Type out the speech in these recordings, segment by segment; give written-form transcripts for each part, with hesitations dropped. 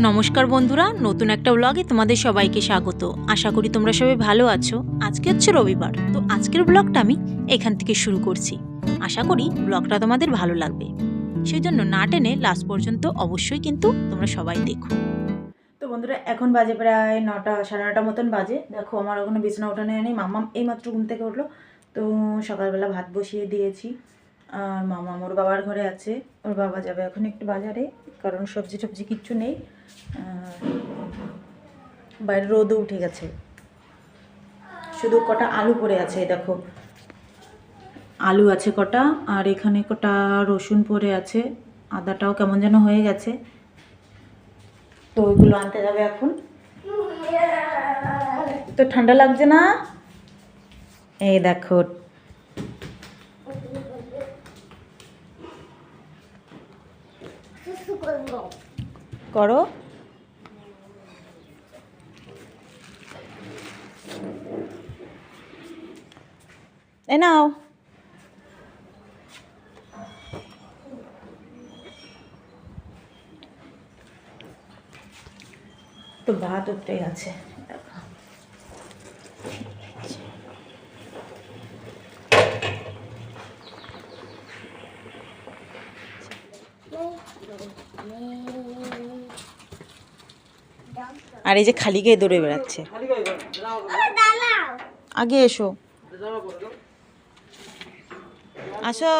নমস্কার বন্ধুরা, নতুন একটা ব্লগে তোমাদের সবাইকে স্বাগত। আশা করি তোমরা সবাই ভালো আছো। আজকে হচ্ছে রবিবার, তো আজকের ব্লগটা আমি এখান থেকে শুরু করছি। আশা করি ব্লগটা তোমাদের ভালো লাগবে, সেই জন্য না টেনে লাস্ট পর্যন্ত অবশ্যই কিন্তু তোমরা সবাই দেখো। তো বন্ধুরা, এখন বাজে প্রায় 9টা, 9:30 মতন বাজে। দেখো আমার ওখানে বিছানা ওঠানো নেই, মাম্মাম এইমাত্র ঘুম থেকে উঠলো। তো সকালবেলা ভাত বসিয়ে দিয়েছি, আর মাম্মাম ওর বাবার ঘরে আছে। ওর বাবা যাবে এখন একটু বাজারে, কারণ সবজি টবজি কিচ্ছু নেই। বাইরে রোদও উঠে গেছে, শুধু কটা আলু পড়ে আছে। দেখো আলু আছে কটা, আর এখানে কটা রসুন পড়ে আছে, আদাটাও কেমন যেন হয়ে গেছে। তো ওইগুলো আনতে যাবে এখন। তো ঠান্ডা লাগছে না? এই দেখো করো। এ নাও। তো ভাত উঠে গেছে। আর এই যে খালি গায়ে দৌড়ে বেড়াচ্ছে। আগে এসো, আসো।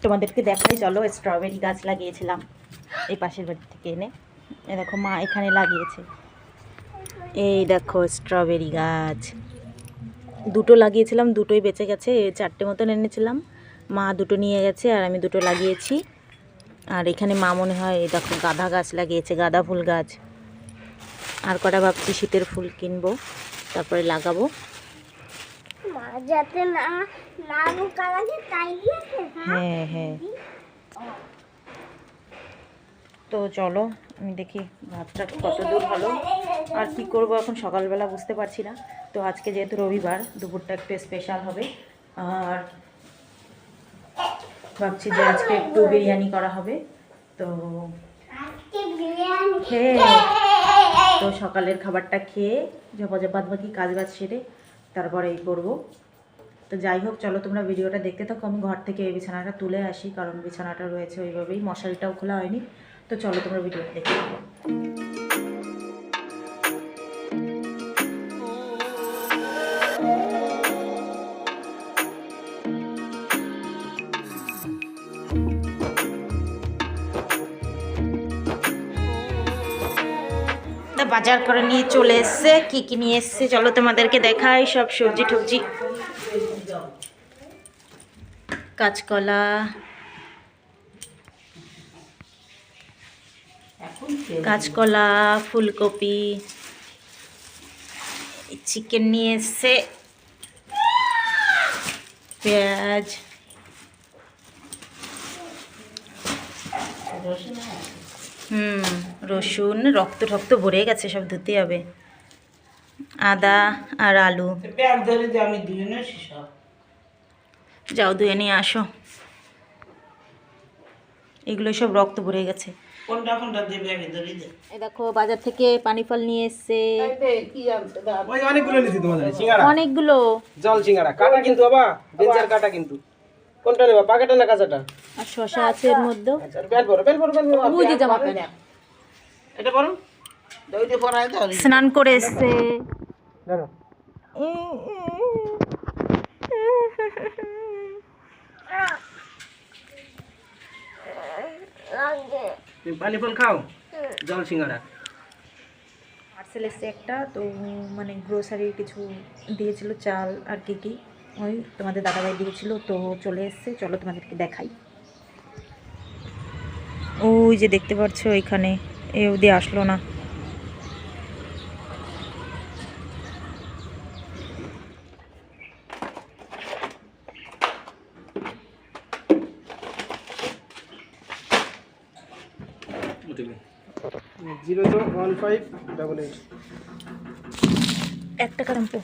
তোমাদেরকে দেখাই চলো, স্ট্রবেরি গাছ লাগিয়েছিলাম এই পাশের বাড়ি থেকে এনে। এই দেখো মা এখানে লাগিয়েছে, এই দেখো স্ট্রবেরি গাছ। দুটো লাগিয়েছিলাম, দুটোই বেঁচে গেছে। 4টে মতন এনেছিলাম, মা দুটো নিয়ে গেছে আর আমি দুটো লাগিয়েছি। আর এখানে মা মনে হয় এই দেখো গাঁদা গাছ লাগিয়েছে, গাঁদা ফুল গাছ। আর কটা ভাবছি শীতের ফুল কিনবো, তারপরে লাগাবো। হ্যাঁ হ্যাঁ। তো চলো আমি দেখি ভাতটা কত দূর হলো, আর কি করব এখন সকালবেলা বুঝতে পারছি না। তো আজকে যেহেতু রবিবার, দুপুরটা একটু স্পেশাল হবে। আর ভাবছি যে আজকে একটু বিরিয়ানি করা হবে। তো হ্যাঁ, তো সকালের খাবারটা খেয়ে বাদ বাকি কাজ বাজ সেরে তারপরেই করবো। তো যাই হোক, চলো তোমরা ভিডিওটা দেখতে থাকো। আমি ঘর থেকে এই বিছানাটা তুলে আসি, কারণ বিছানাটা রয়েছে ওইভাবেই, মশারিটাও খোলা হয়নি। তো চলো তোমরা ভিডিওটা দেখতে থাকো। বাজার করে নিয়ে চলে এসছে, কি কি নিয়ে এসছে চলো তোমাদেরকে দেখাই। সব সবজি টবজি, কাঁচকলা, কাঁচকলা, ফুলকপি, চিকেন নিয়ে এসছে, পেঁয়াজ, রসুন, রক্ত ঠক্ত ভরে গেছে, সব ধুতে হবে, আদা আর আলু। যাও ধুয়ে নিয়ে আসো, এগুলো সব রক্ত ভরে গেছে। এই দেখো বাজার থেকে পানি ফল নিয়ে এসছে অনেকগুলো। জল সিঙ্গারা কাটা কিন্তু বাবা, ডেঞ্জার কাটা কিন্তু। কোনটা নেবা, পাকেটা না কাঁচাটা? আর শসা আছে এর মধ্যে। আচ্ছা বেল বড় ওই যে জামা প্যান্ট এটা বড় দইতে পরাই দাও। স্নান করে এসছে। ধরো তুমি পানি ফল খাও, জল সিঙ্গারা। পার্সেল এসছে একটা, তো মানে গ্রোসারির কিছু দিয়েছিল, চাল আর কি কি, ওই তোমাদের দাদাভাই দিয়েছিল, তো চলে এসছে। চলো তোমাদেরকে দেখাই। ওই যে দেখতে পাচ্ছ এখানে, এ অবধি আসলো না। 01588 1 টাকা রাখো।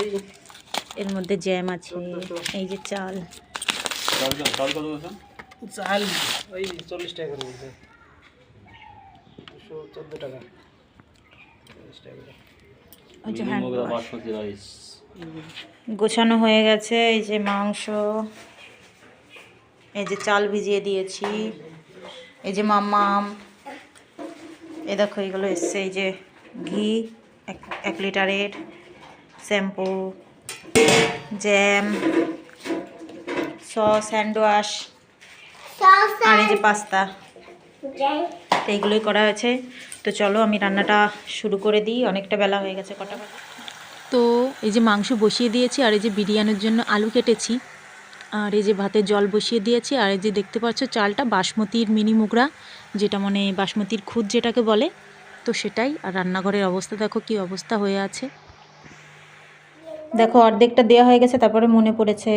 এই এর মধ্যে জ্যাম আছে, এই যে চাল। চাল ওই 40 টাকা করে বলছে, 214 টাকা 40 টাকা করে। ওই যে হ্যান্ড গোছানো হয়ে গেছে। এই যে মাংস, এই যে চাল ভিজিয়ে দিয়েছি, এই যে মাম্মাম, এই দেখো এগুলো এসছে, এই যে ঘি 1 লিটারের, shampoo, jam, sauce, hand wash, আর এই যে পাস্তা, এইগুলোই করা হয়েছে। তো চলো আমি রান্নাটা শুরু করে দিই, অনেকটা বেলা হয়ে গেছে, কটা বাজে। তো এই যে মাংস বসিয়ে দিয়েছি, আর এই যে বিরিয়ানির জন্য আলু কেটেছি, আর এই যে ভাতে জল বসিয়ে দিয়েছি, আর এই যে দেখতে পাচ্ছ চালটা বাসমতির মিনি মুগরা, যেটা মানে বাসমতির খুদ যেটাকে বলে, তো সেটাই। আর রান্নাঘরের অবস্থা দেখো কি অবস্থা হয়ে আছে। দেখো অর্ধেকটা দেওয়া হয়ে গেছে, তারপরে মনে পড়েছে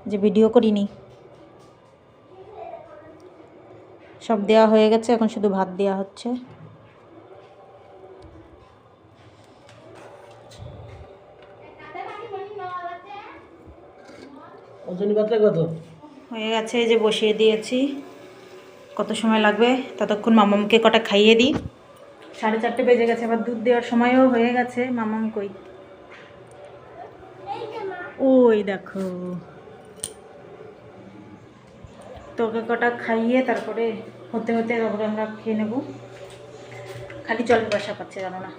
যে ভিডিও করিনি। সব দেওয়া হয়ে গেছে, এখন শুধু ভাত দেওয়া হচ্ছে। ওজনী পাতলা কত হয়ে গেছে, এই যে বসিয়ে দিয়েছি। কত সময় লাগবে ততক্ষণ মামামকে কটা খাইয়ে দিই। 4:30 বেজে গেছে, আবার দুধ দেওয়ার সময়ও হয়ে গেছে। মামাম কই? ওই দেখো, তোকে কটা খাইয়ে তারপরে হতে হতে তারপরে আমরা খেয়ে নেব। খালি জল বসা পাচ্ছে, জানো না।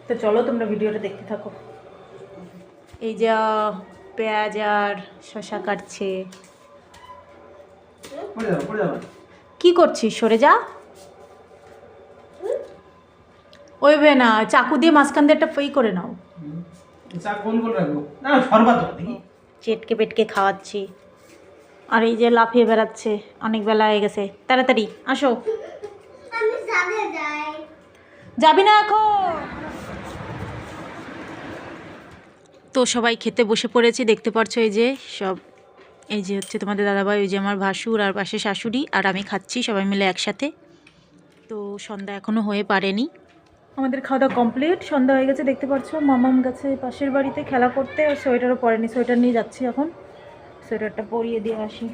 তো চলো তোমরা ভিডিওটা দেখতে থাকো। এই যা পেঁয়াজ আর শসা কাটছে। কি করছিস? সরে যা। ওই বে না, চাকু দিয়ে মাঝখান দিয়ে একটা ফই করে নাও। চেটকে পেটকে খাওয়াচ্ছি, আর এই যে লাফিয়ে বেড়াচ্ছে। অনেক বেলা হয়ে গেছে, তাড়াতাড়ি আসো। যাবি না এখন? তো সবাই খেতে বসে পড়েছি, দেখতে পাচ্ছ এই যে সব। এই যে হচ্ছে তোমাদের দাদাভাই, ওই যে আমার ভাসুর, আর পাশে শাশুড়ি, আর আমি খাচ্ছি সবাই মিলে একসাথে। তো সন্ধ্যা এখনও হয়ে পারেনি। আমাদের খাওয়া দাওয়া কমপ্লিট, সন্ধ্যা হয়ে গেছে। দেখতে পাচ্ছ মামাম গেছে পাশের বাড়িতে খেলা করতে, আর সোয়েটারও পরেনি। সোয়েটার নিয়ে যাচ্ছি এখন, সোয়েটারটা পরিয়ে দিয়ে আসি।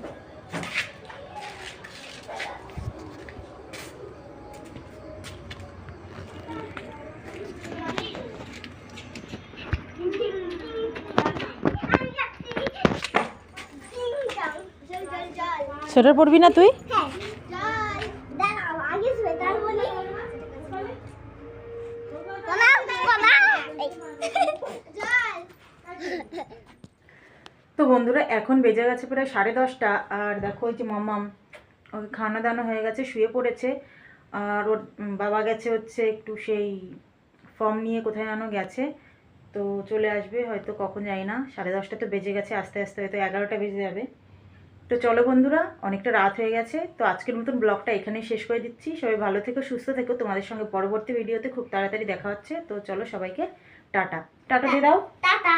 সোয়েটার পরবি না তুই? তো বন্ধুরা এখন বেজে গেছে প্রায় 10:30, আর দেখো ওই যে মামাম, ওই খাওয়ানো দাওয়ানো হয়ে গেছে, শুয়ে পড়েছে। আর ওর বাবা গেছে হচ্ছে একটু সেই ফর্ম নিয়ে কোথায় যেন গেছে, তো চলে আসবে হয়তো কখন, যাই না। 10:30 তো বেজে গেছে, আস্তে আস্তে হয়তো 11টা বেজে যাবে। তো চলো বন্ধুরা, অনেকটা রাত হয়ে গেছে, তো আজকের মতন ব্লগটা এখানেই শেষ করে দিচ্ছি। সবাই ভালো থেকো, সুস্থ থেকো। তোমাদের সঙ্গে পরবর্তী ভিডিওতে খুব তাড়াতাড়ি দেখা হচ্ছে। তো চলো সবাইকে টাটা টাটা দিয়ে দাও। টাটা।